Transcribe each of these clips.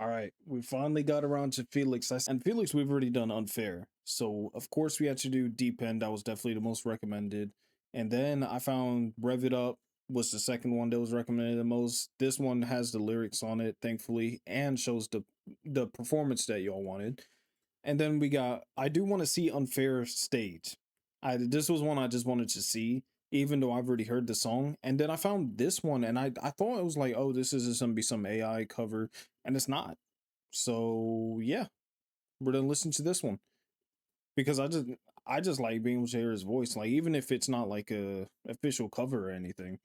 All right, we finally got around to Felix. And Felix, we've already done Unfair. So, of course, we had to do Deep End. That was definitely the most recommended. And then I found Rev It Up was the second one that was recommended the most. This one has the lyrics on it, thankfully, and shows the performance that y'all wanted. And then we got I Do Want to See Unfair Stage. This was one I just wanted to see, even though I've already heard the song. And then I found this one, and I thought it was like, oh, this is gonna be some AI cover, and it's not. So yeah, we're gonna listen to this one because I just like being able to hear his voice, like even if it's not like a official cover or anything.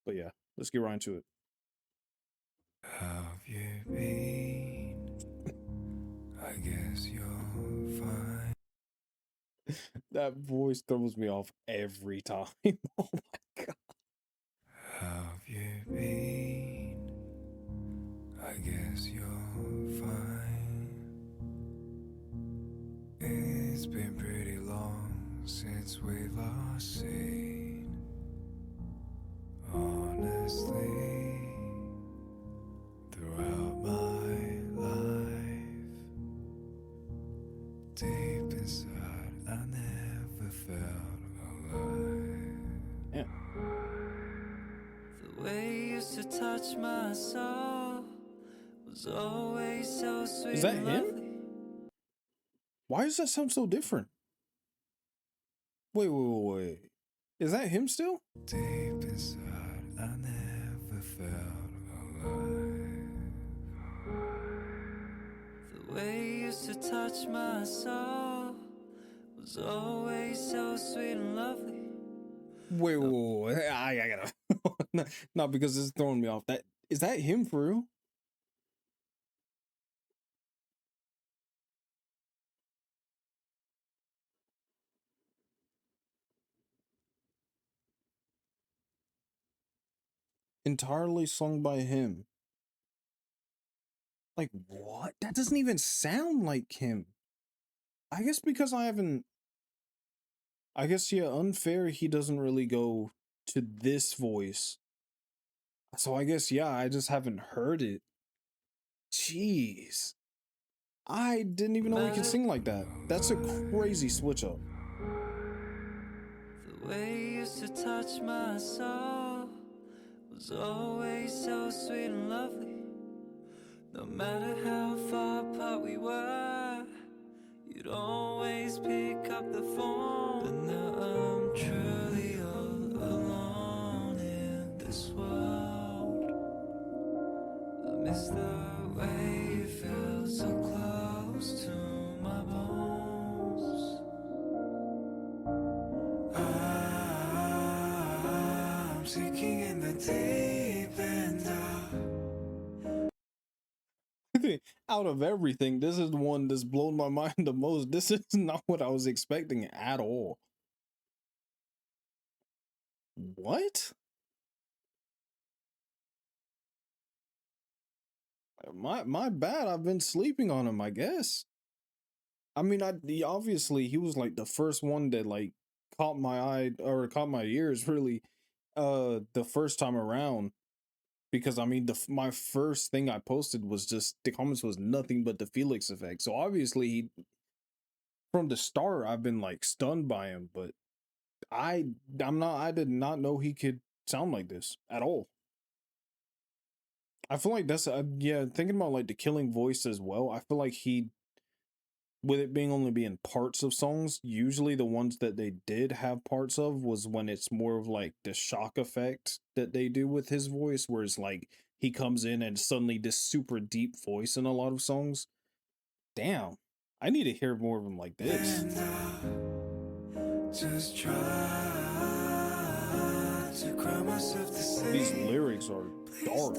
But yeah, let's get right into it. Have you been? I guess you're fine. That voice throws me off every time. Oh my god. Have you been? I guess you're fine. It's been pretty long since we last seen. Honestly, throughout my life, deep inside, I never felt alive. Yeah. The way you used to touch my soul was always so sweet. Is that him? Why does that sound so different? Wait. Is that him still? Deep inside, I never felt alive. The way you used to touch my soul was always so sweet and lovely. Wait. I gotta not because it's throwing me off. Is that him for real? Entirely sung by him. Like what? That doesn't even sound like him. I guess because yeah, Unfair, he doesn't really go to this voice. So I guess yeah, I just haven't heard it. Jeez. I didn't even know he could sing like that. That's a crazy switch up. The way you used to touch my soul was always so sweet and lovely. No matter how far apart we were, you'd always pick up the phone. But now I'm truly all alone in this world. I miss the way you felt so close to my bones. I'm sinking in the deep end of. Out of everything, this is the one that's blown my mind the most. This is not what I was expecting at all. What? My bad. I've been sleeping on him, I guess. I mean, obviously he was like the first one that like caught my eye or caught my ears really the first time around. Because I mean, my first thing I posted was just the comments was nothing but the Felix effect. So obviously, from the start, I've been like stunned by him. But I did not know he could sound like this at all. I feel like that's yeah. Thinking about like the killing voice as well. I feel like with it being only being parts of songs, usually the ones that they did have parts of was when it's more of like the shock effect that they do with his voice, where it's like he comes in and suddenly this super deep voice in a lot of songs. Damn, I need to hear more of him like this. Just try to cry myself to sleep. These lyrics are dark.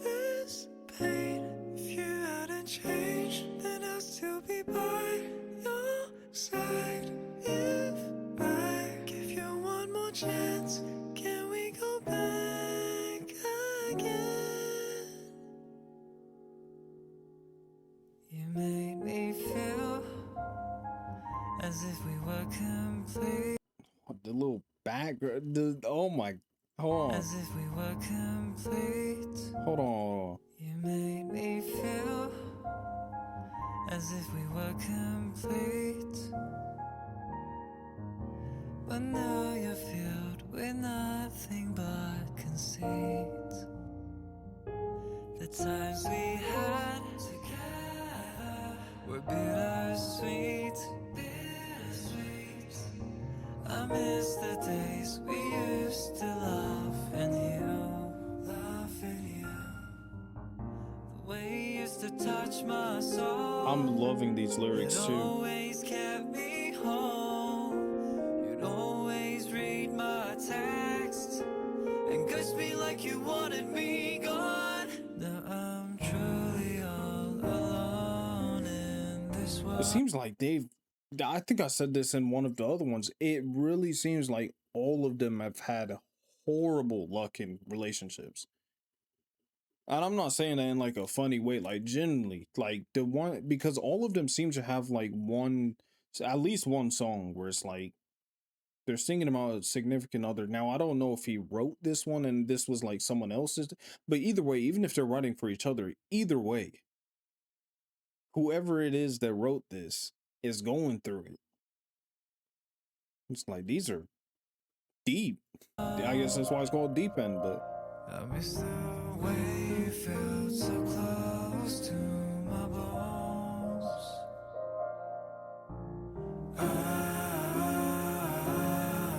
This pain. If you hadn't changed, then I'll still be by your side. If I give you one more chance, can we go back again? You made me feel as if we were complete. The little background, oh my, hold on. As if we were complete. Hold on. You made me feel complete. But now you're filled with nothing but conceit. The times we had together were bittersweet, bittersweet. I miss the days we used to laugh and you. The way you used to touch my soul. I'm loving these lyrics It too. always kept me home. You'd always read my text and ghost me like you wanted me gone. Now I'm truly all alone in this world. It seems like I think I said this in one of the other ones. It really seems like all of them have had horrible luck in relationships. And I'm not saying that in like a funny way, like genuinely, like the one, because all of them seem to have like at least one song where it's like they're singing about a significant other. Now, I don't know if he wrote this one and this was like someone else's, but either way, even if they're writing for each other, either way, whoever it is that wrote this is going through it. It's like these are deep. I guess that's why it's called Deep End, but I miss the way you felt so close to my bones.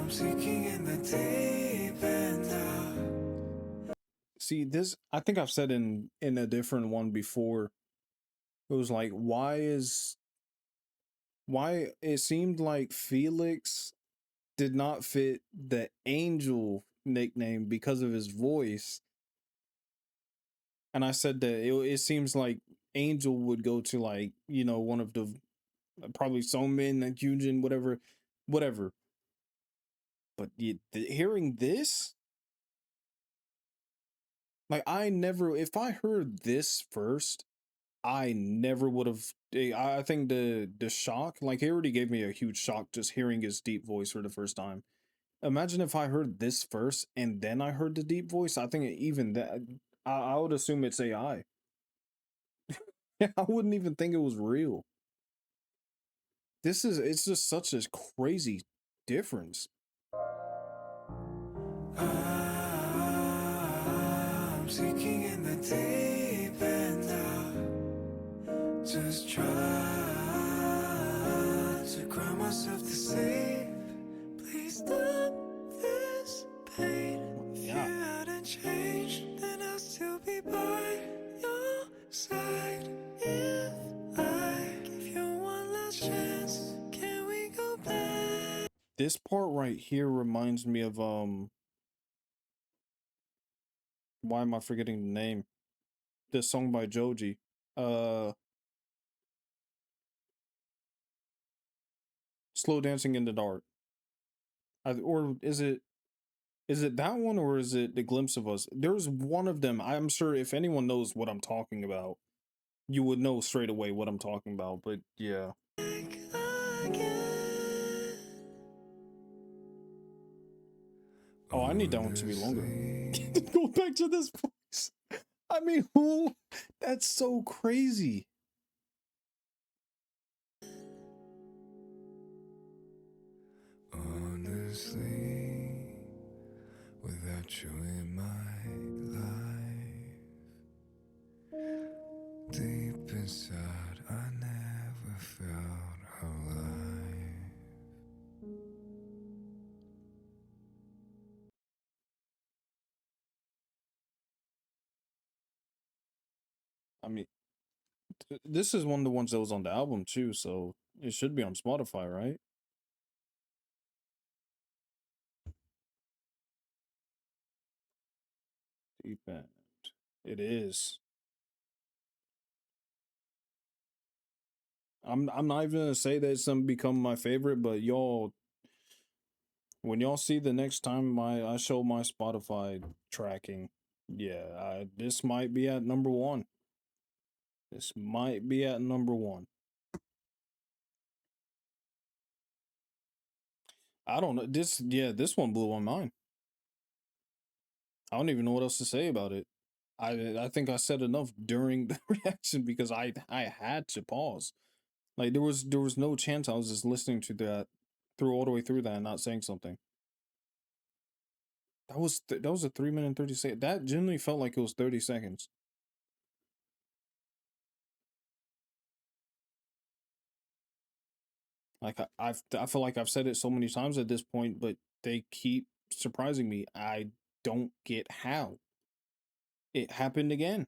I'm sinking in the deep end now. see this, I think I've said in a different one before. It was like, why it seemed like Felix did not fit the Angel nickname because of his voice. And I said that it seems like Angel would go to like, one of the probably Songmin and Hyunjin, whatever. But hearing this, like if I heard this first, I never would have. I think the shock, like he already gave me a huge shock just hearing his deep voice for the first time. Imagine if I heard this first and then I heard the deep voice. I think even that, I would assume it's AI. I wouldn't even think it was real. It's just such a crazy difference. I'm sinking in the deep end now. Just try to cry myself to sleep. Please stop this pain. If you hadn't changed, then I'll still be by your side. If I give you one last chance, can we go back? This part right here reminds me of why am I forgetting the name? This song by Joji. Slow Dancing in the Dark. Or is it that one, or is it The Glimpse of Us? There's one of them. I'm sure if anyone knows what I'm talking about, you would know straight away what I'm talking about. But yeah. Oh, I need that one to be longer. Go back to this voice. I mean, who? That's so crazy. Honestly, without you in my life, deep inside, I never felt alive. I mean, this is one of the ones that was on the album too, so it should be on Spotify, right? Deep End. It is. I'm not even gonna say that it's gonna become my favorite, but y'all, when y'all see the next time I show my Spotify tracking, yeah, this might be at number one. This might be at number one. I don't know. This one blew my mind. I don't even know what else to say about it. I think I said enough during the reaction because I had to pause. Like there was no chance I was just listening to that through all the way through that and not saying something. That was a 3 minute and 30 seconds. That genuinely felt like it was 30 seconds. Like I feel like I've said it so many times at this point, but they keep surprising me. I don't get how it happened again.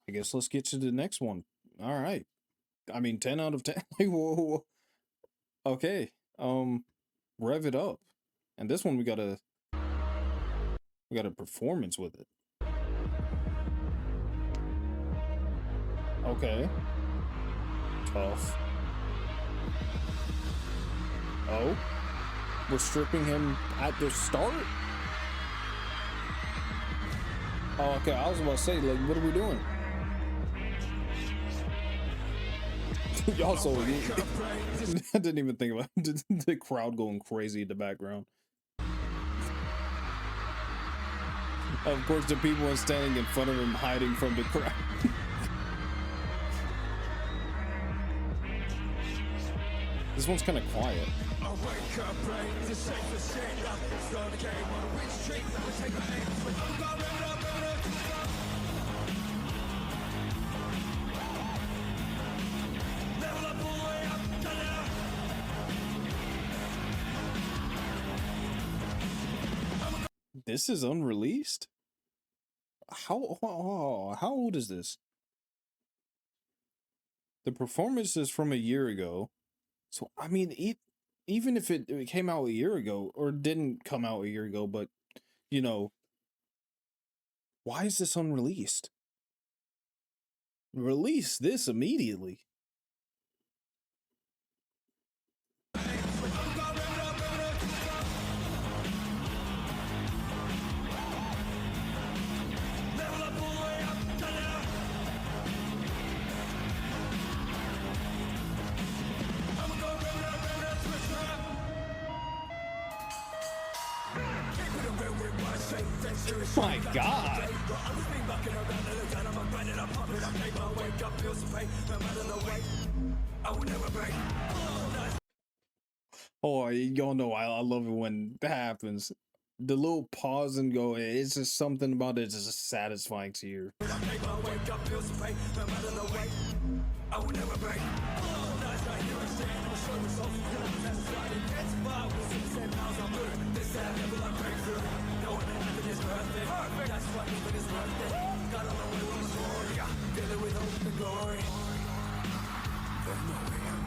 I guess let's get to the next one. All right. I mean, 10 out of 10. Like, whoa. Okay. Rev it up. And this one we got a performance with it. Okay. Tough. Oh. We're stripping him at the start? Oh, okay. I was about to say, like, what are we doing? Y'all so I didn't even think about it. The crowd going crazy in the background. Of course, the people standing in front of him hiding from the crowd. This one's kind of quiet. This is unreleased? How old is this? The performance is from a year ago. So, I mean, even if it came out a year ago, or didn't come out a year ago, but, you know, why is this unreleased? Release this immediately. My God. Oh, y'all know I love it when that happens. The little pause and go, it's just something about it is just satisfying to hear.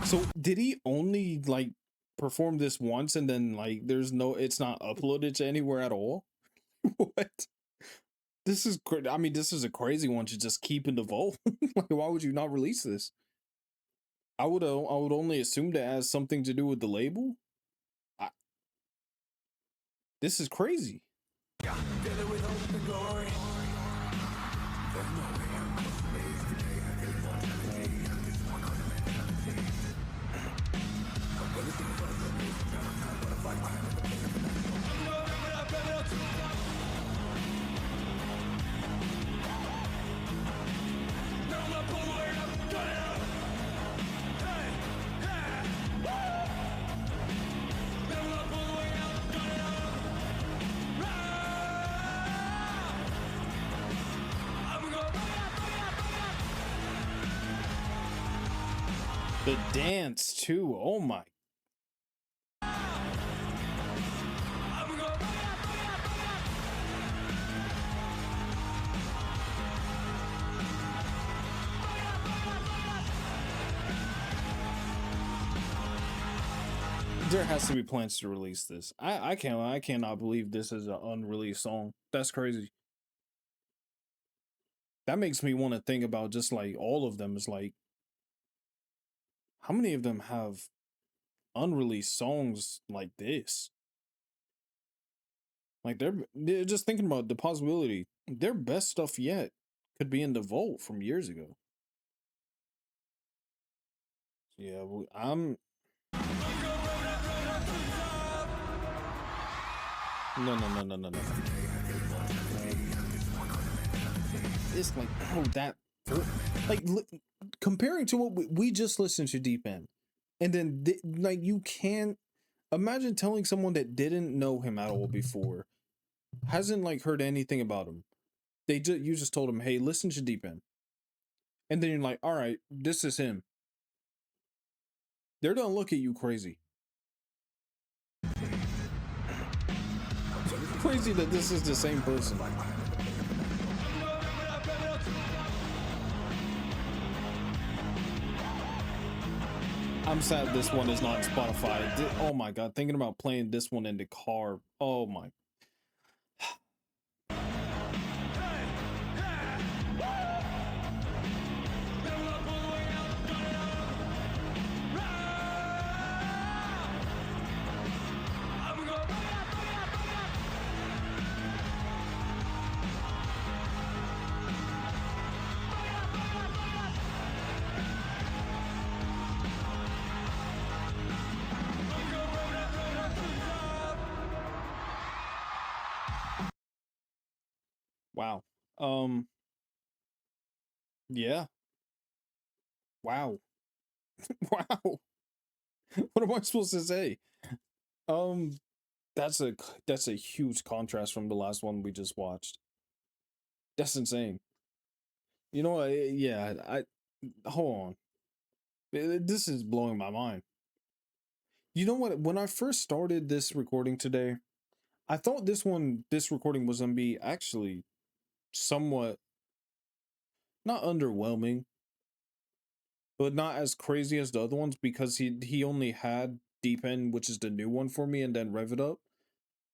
So did he only like perform this once and then like it's not uploaded to anywhere at all? What? This is I mean, this is a crazy one to just keep in the vault. Like, why would you not release this? I would only assume that has something to do with the label. This is crazy. The dance too. Oh my. There has to be plans to release this. I cannot believe this is an unreleased song. That's crazy. That makes me want to think about just like all of them. Is like, how many of them have unreleased songs like this? Like they're just thinking about the possibility. Their best stuff yet could be in the vault from years ago. Yeah, I'm. No. it's like, oh, that, like, comparing to what we just listened to Deep End, and then like, you can't imagine telling someone that didn't know him at all before, hasn't like heard anything about him. You just told him, hey, listen to Deep End, and then you're like, all right, this is him. They're gonna look at you crazy. Crazy that this is the same person. I'm sad this one is not on Spotify. Oh my god, thinking about playing this one in the car. Oh my. Wow. Yeah. Wow. Wow. What am I supposed to say? That's a huge contrast from the last one we just watched. That's insane. You know what? Yeah, hold on. This is blowing my mind. You know what? When I first started this recording today, I thought this recording was gonna be actually somewhat not underwhelming, but not as crazy as the other ones, because he only had Deep End, which is the new one for me, and then Rev It Up,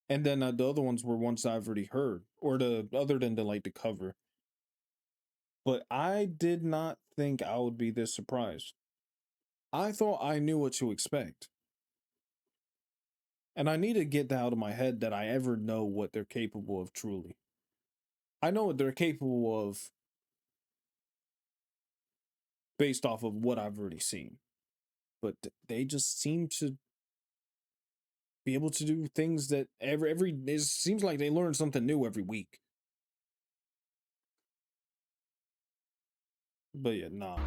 and then the other ones were ones I've already heard, or the other than the cover. But I did not think I would be this surprised. I thought I knew what to expect, and I need to get that out of my head that I ever know what they're capable of truly. I know what they're capable of based off of what I've already seen, but they just seem to be able to do things that it seems like they learn something new every week. But yeah, nah.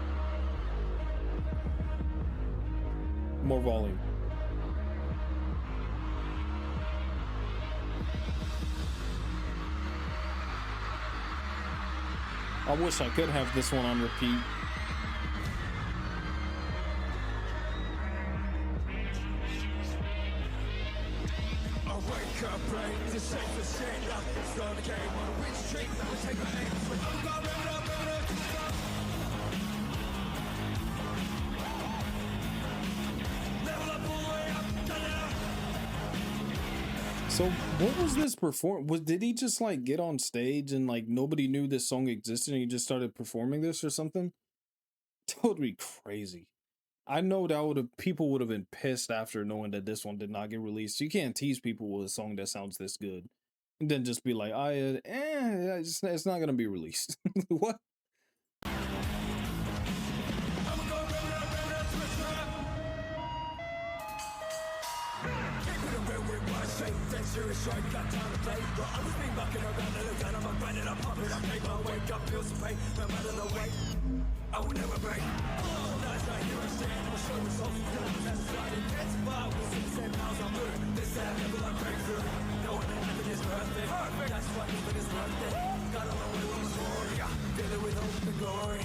More volume. I wish I could have this one on repeat. So what was this did he just like get on stage and like nobody knew this song existed and he just started performing this or something? That would be crazy. I know that people would have been pissed after knowing that this one did not get released. You can't tease people with a song that sounds this good and then just be like, it's not gonna be released. What? I will never break. That's like you understand. I'm sure it's all that's right. That's why we see 10 miles on moon. This time never like breakthrough. No one that nothing is perfect. That's why nothing is worth it. Got a long way on the glory. Fill it with hope and glory.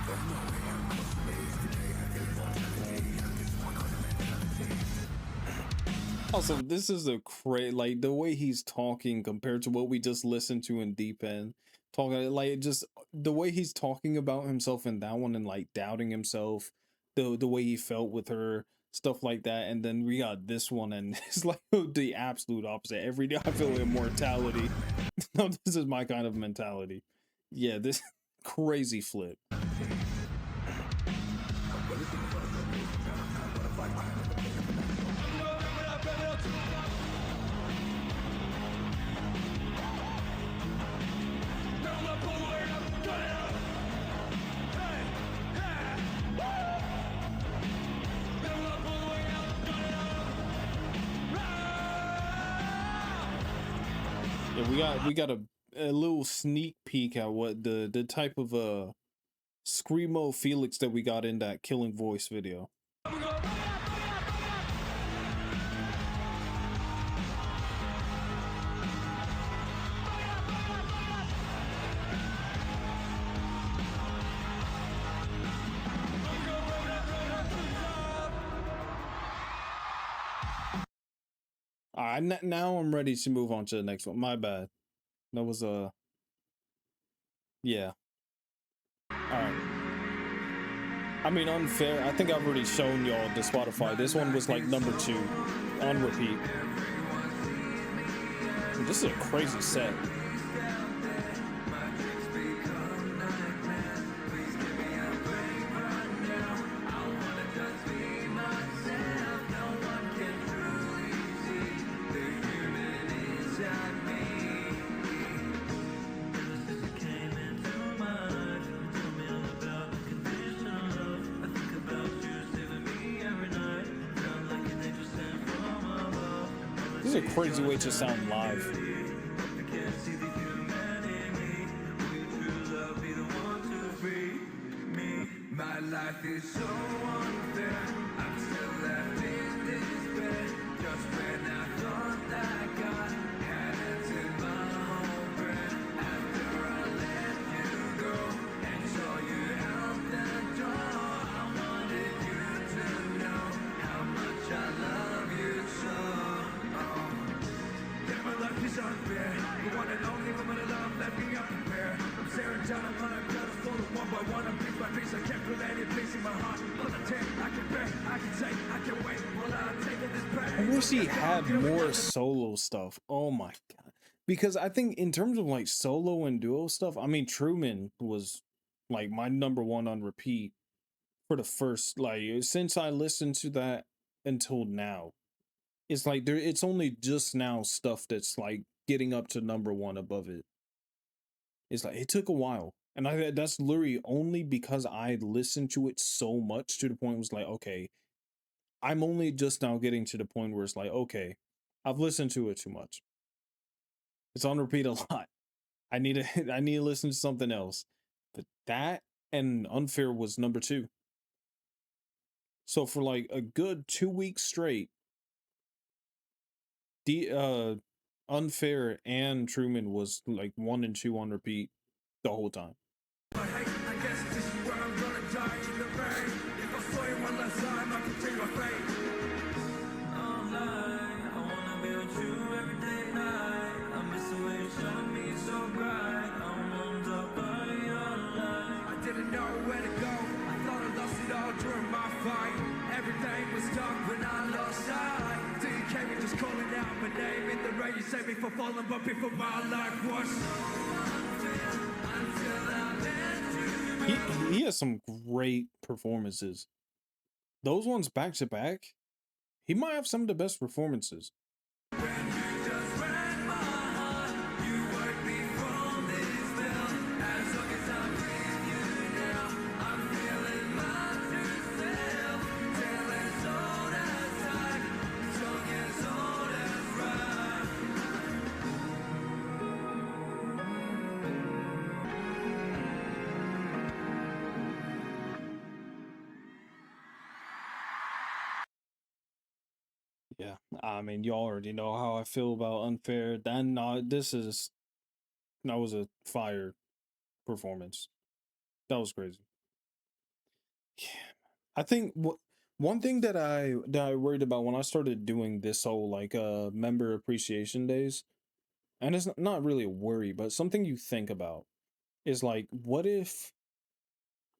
There's no way I'm close to me today. I feel mortality. This one on the mentality. Also, this is like the way he's talking compared to what we just listened to in Deep End. Talking like just the way he's talking about himself in that one and like doubting himself, the way he felt with her, stuff like that, and then we got this one and it's like the absolute opposite. Every day I feel immortality. No, this is my kind of mentality. Yeah, this crazy flip. Yeah, we got a a little sneak peek at what the type of screamo Felix that we got in that Killing Voice video. All right, now I'm ready to move on to the next one. My bad. That was yeah. All right. I mean, unfair. I think I've already shown y'all the Spotify. This one was like number 2 on repeat. This is a crazy set. This is a crazy way to sound live. My life is so unfair. I'm still left in despair. Just when I thought that God had answered my whole prayer. After I let you go and saw you out the door, I wanted you to know how much I love you so. Yeah, my life is unfair. The one and only woman I love left me unprepared. I'm staring down on my gutters full of one by one. I'm piece by piece. I can't feel any place in my heart. But I can bear, I can say, I can wait. Well, I'll take this pain. I wish he had more solo stuff. Oh my god. Because I think in terms of like solo and duo stuff, I mean Truman was like my number 1 on repeat for the first, like, since I listened to that until now. It's like it's only just now stuff that's like getting up to number 1 above it. It's like it took a while. And that's literally only because I listened to it so much to the point it was like, okay, I'm only just now getting to the point where it's like, okay, I've listened to it too much. It's on repeat a lot. I need to I need to listen to something else. But that and Unfair was number 2. So for like a good 2 weeks straight, the Unfair and Truman was like 1 and 2 on repeat the whole time. I guess this is where I'm gonna die in the rain. If I saw you one last time, I can change my fate. Online, I wanna be with you every day and night. I miss the way you showed me so bright. I'm warmed up by your light. I didn't know where to go. I thought I lost it all during my fight. Everything was dark when I lost sight. Till you came and just calling out my name in the rain. You saved me from falling, but before my life was so unfair. Until I met you. He has some great performances. Those ones back to back, he might have some of the best performances. When you just ran my heart, you wiped me from this spell. As long as I'm with you now, I'm feeling my true self. Tale as old as time, song as old as rhyme. Yeah, I mean, y'all already know how I feel about Unfair. Then that was a fire performance. That was crazy. Yeah, I think one thing that I worried about when I started doing this whole like member appreciation days, and it's not really a worry, but something you think about is like, what if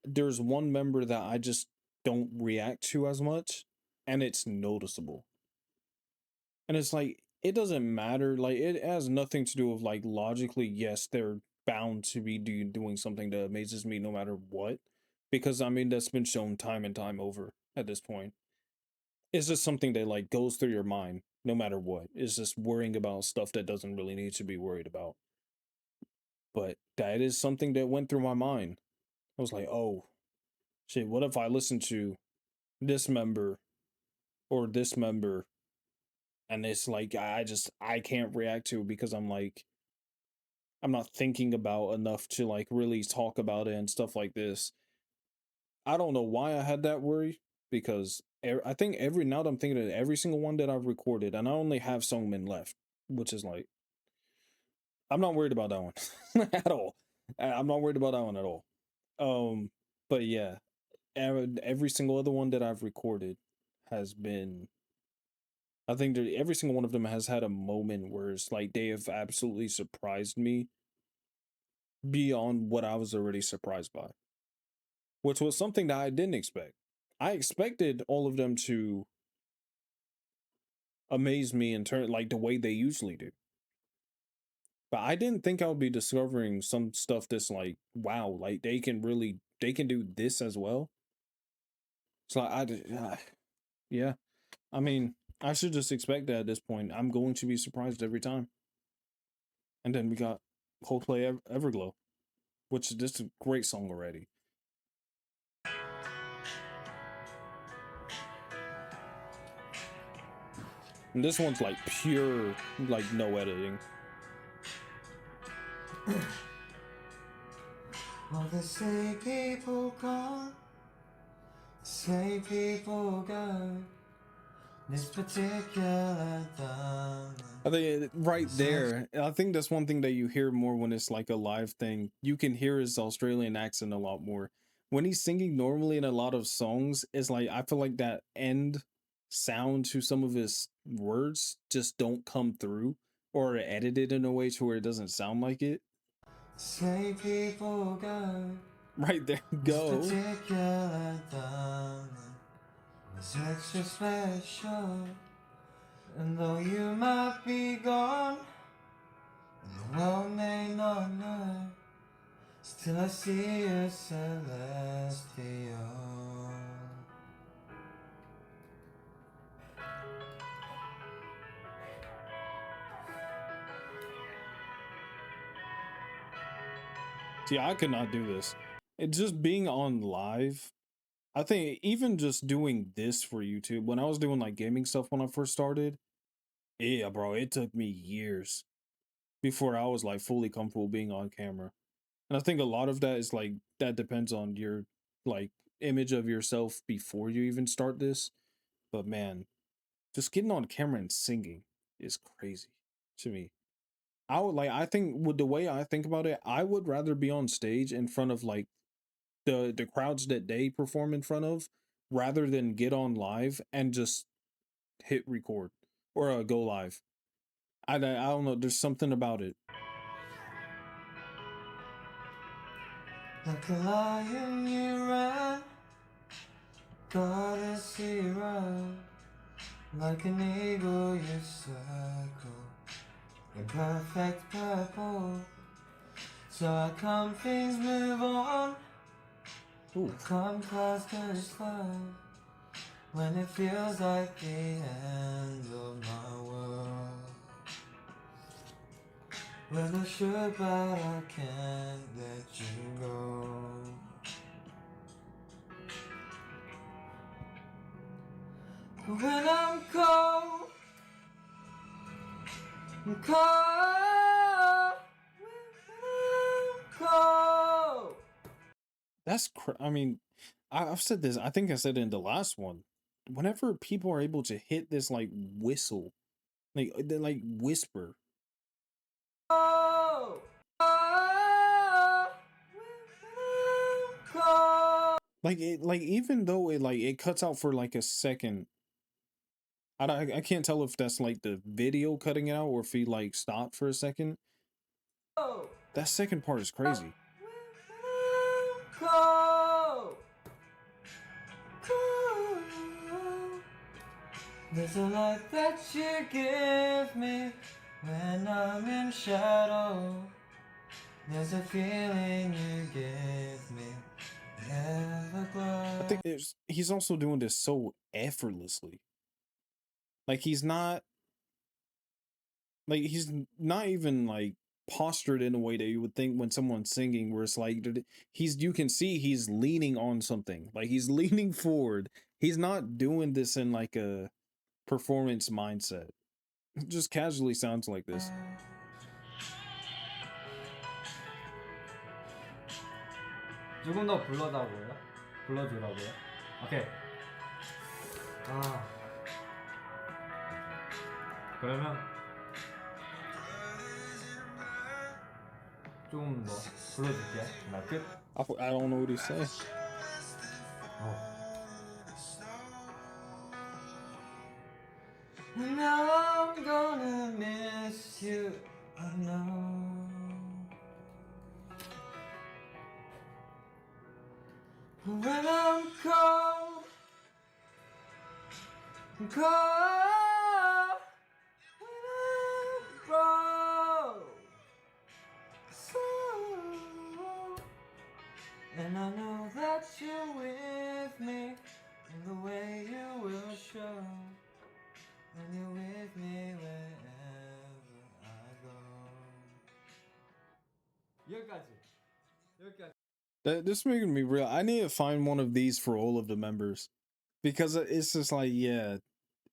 there's one member that I just don't react to as much, and it's noticeable? And it's like, it doesn't matter. Like, it has nothing to do with like logically, yes, they're bound to be doing something that amazes me no matter what. Because I mean, that's been shown time and time over at this point. It's just something that like goes through your mind no matter what. It's just worrying about stuff that doesn't really need to be worried about. But that is something that went through my mind. I was like, oh, shit, what if I listen to this member or this member and it's like I can't react to it because I'm like I'm not thinking about enough to like really talk about it and stuff like this. I don't know why I had that worry because I think every now that I'm thinking of it, every single one that I've recorded, and I only have Songmin left, which is like I'm not worried about that one at all. I'm not worried about that one at all. But yeah, every single other one that I've recorded has been. I think that every single one of them has had a moment where it's like they have absolutely surprised me beyond what I was already surprised by, which was something that I didn't expect. I expected all of them to amaze me in turn like the way they usually do. But I didn't think I would be discovering some stuff that's like, wow, like they can do this as well. So yeah, I mean, I should just expect that at this point. I'm going to be surprised every time. And then we got Coldplay Everglow, which is just a great song already. And this one's like pure, like no editing. Well, they say people gone, say people go. This particular time. I think right there, I think that's one thing that you hear more when it's like a live thing. You can hear his Australian accent a lot more. When he's singing normally in a lot of songs, it's like I feel like that end sound to some of his words just don't come through or are edited in a way to where it doesn't sound like it. Say people go. Right there, go. This particular time was extra special. And though you might be gone, and the world may not know, still I see you celestial. See, I could not do this. It's just being on live. I think even just doing this for YouTube, when I was doing like gaming stuff when I first started, yeah, bro, it took me years before I was like fully comfortable being on camera. And I think a lot of that is like that depends on your like image of yourself before you even start this. But man, just getting on camera and singing is crazy to me. I think with the way I think about it, I would rather be on stage in front of like the crowds that they perform in front of rather than get on live and just hit record or go live. I don't know, there's something about it. Like a lion you ran, goddess hero. Like an eagle you circle, in perfect purple. So how come things move on? Ooh. Come clouds go slow, when it feels like the end of my world. When I should, but I can't let you go. When I'm cold, I'm cold, when I'm cold. That's I mean, I've said this. I think I said it in the last one. Whenever people are able to hit this like whistle, like they like whisper, Oh, oh, cold. like it, like even though it cuts out for like a second. I can't tell if that's like the video cutting it out or if he like stopped for a second. That second part is crazy. Cold. There's a light that you give me when I'm in shadow. There's a feeling you give me, I think he's also doing this so effortlessly. Like he's not even like postured in a way that you would think when someone's singing where it's like you can see he's leaning on something, like he's leaning forward. He's not doing this in like a performance mindset. It just casually sounds like this. 조금 더 불러다고요? 불러주라고요? 오케이. 아. 그러면 좀 뭐 불러줄게요. 나 끝. I don't know what he's saying. Now I'm gonna miss you, I know. When I'm cold, cold, when I'm broke, so, and I know that you're with me in the way you will show. When you're with me wherever I go. 여기까지. This making me real. I need to find one of these for all of the members because it's just like, yeah,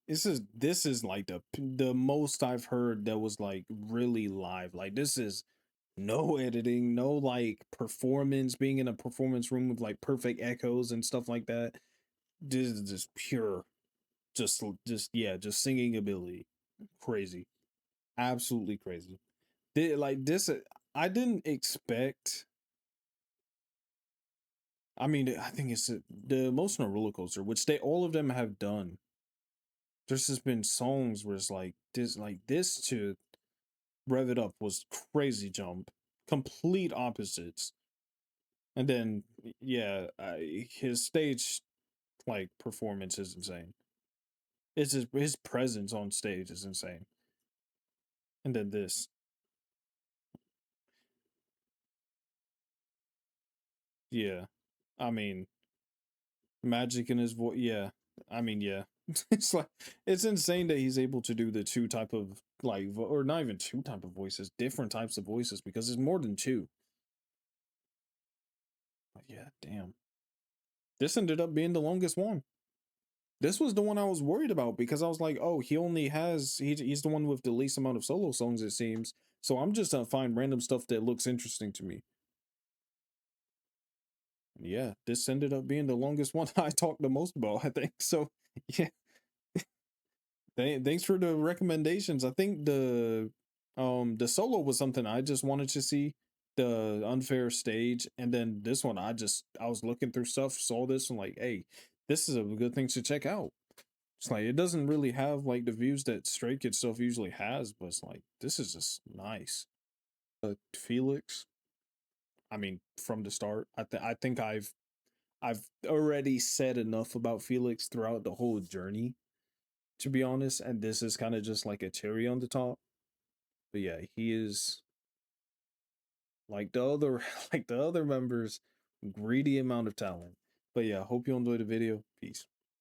this is like the most I've heard that was like really live. Like this is no editing, no like performance, being in a performance room with like perfect echoes and stuff like that. This is just pure, just yeah, just singing ability. Crazy, absolutely crazy. Like this, I didn't expect. I mean, I think it's the emotional roller coaster, which they all of them have done. There's just been songs where it's like this to Rev It Up was crazy jump, complete opposites, and then yeah, his stage like performance is insane. It's his presence on stage is insane, and then this, yeah, I mean, magic in his voice, yeah, I mean, yeah. It's like it's insane that he's able to do the two type of like or not even two type of voices, different types of voices because it's more than two. But yeah, damn. This ended up being the longest one. This was the one I was worried about because I was like, oh, he only has he's the one with the least amount of solo songs, it seems. So I'm just gonna find random stuff that looks interesting to me. Yeah, this ended up being the longest one I talked the most about, I think. So yeah, thanks for the recommendations. I think the solo was something I just wanted to see, the unfair stage, and then this one I was looking through stuff, saw this and like, hey, this is a good thing to check out. It's like it doesn't really have like the views that Stray Kids stuff usually has, but it's like this is just nice. Felix, I mean, from the start, I think I've already said enough about Felix throughout the whole journey, to be honest, and this is kind of just like a cherry on the top. But yeah, he is like the other like the other members, greedy amount of talent. But yeah, hope you enjoyed the video. Peace.